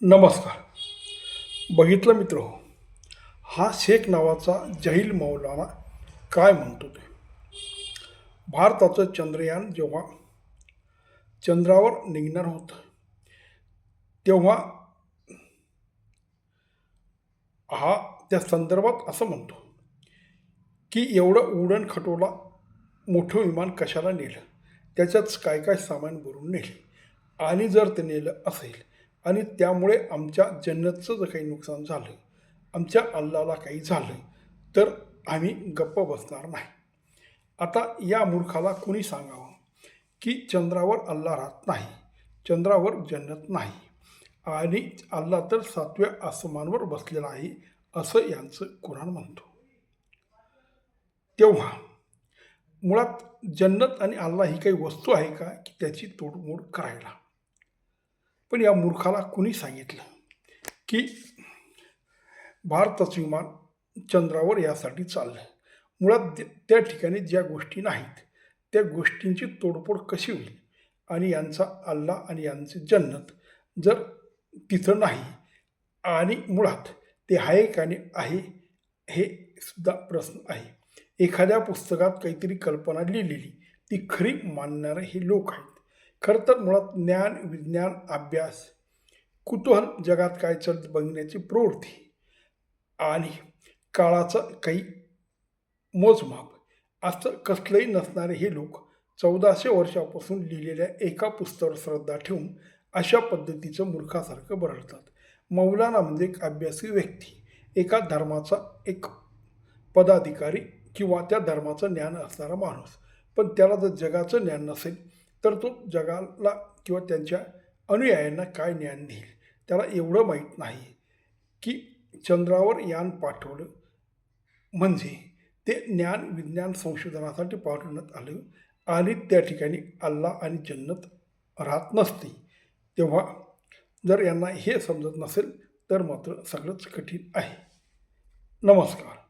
नमस्कार. बघितलं मित्र, हा शेख नावाचा जहील मौलाना काय म्हणतो ते. भारताचं चंद्रयान जेव्हा चंद्रावर निघणार होतं तेव्हा हा त्या संदर्भात असं म्हणतो की एवढं उडण खटोला मोठं विमान कशाला नेलं, त्याच्यात काय काय सामान भरून नेले, आणि जर ते नेलं असेल आणि त्यामुळे आमच्या जन्नतचं जर काही नुकसान झालं, आमच्या अल्लाला काही झालं, तर आम्ही गप्प बसणार नाही. आता या मूर्खाला कुणी सांगावं की चंद्रावर अल्ला राहत नाही, चंद्रावर जन्नत नाही, आणि अल्ला तर 7व्या आसमानावर बसलेला आहे, असं यांचं कुराण म्हणतो. तेव्हा मुळात जन्नत आणि अल्ला ही काही वस्तू आहे का की त्याची तोडमोड करायला. पण या मूर्खाला कुणी सांगितलं की भारताचं विमान चंद्रावर यासाठी चाललं. मुळात त्या ठिकाणी ज्या गोष्टी नाहीत त्या गोष्टींची तोडफोड कशी होईल, आणि यांचा अल्ला आणि यांचे जन्नत जर तिथं नाही, आणि मुळात ते आहे का नाही आहे हे सुद्धा प्रश्न आहे. एखाद्या पुस्तकात काहीतरी कल्पना लिहिलेली ती खरी मानणारे हे लोक आहेत. खरं तर मुळात ज्ञान, विज्ञान, अभ्यास, कुतूहल, जगात काय चालतं बघण्याची प्रवृत्ती आणि काळाचं काही मोजमाप असं कसलंही नसणारे हे लोक 1400 वर्षापासून लिहिलेल्या एका पुस्तकावर श्रद्धा ठेवून अशा पद्धतीचं मूर्खासारखं बरळतात. मौलाना म्हणजे एक अभ्यासी व्यक्ती, एका धर्माचा एक पदाधिकारी किंवा त्या धर्माचं ज्ञान असणारा माणूस. पण त्याला जर जगाचं ज्ञान नसेल तर तो जगाला किंवा त्यांच्या अनुयायांना काय ज्ञान देईल. त्याला एवढं माहीत नाही की चंद्रावर यान पाठवलं म्हणजे ते ज्ञान विज्ञान संशोधनासाठी पाठवण्यात आलं, आणि त्या ठिकाणी अल्ला आणि जन्नत राहत नसते. तेव्हा जर यांना हे समजत नसेल तर मात्र सगळंच कठीण आहे. नमस्कार.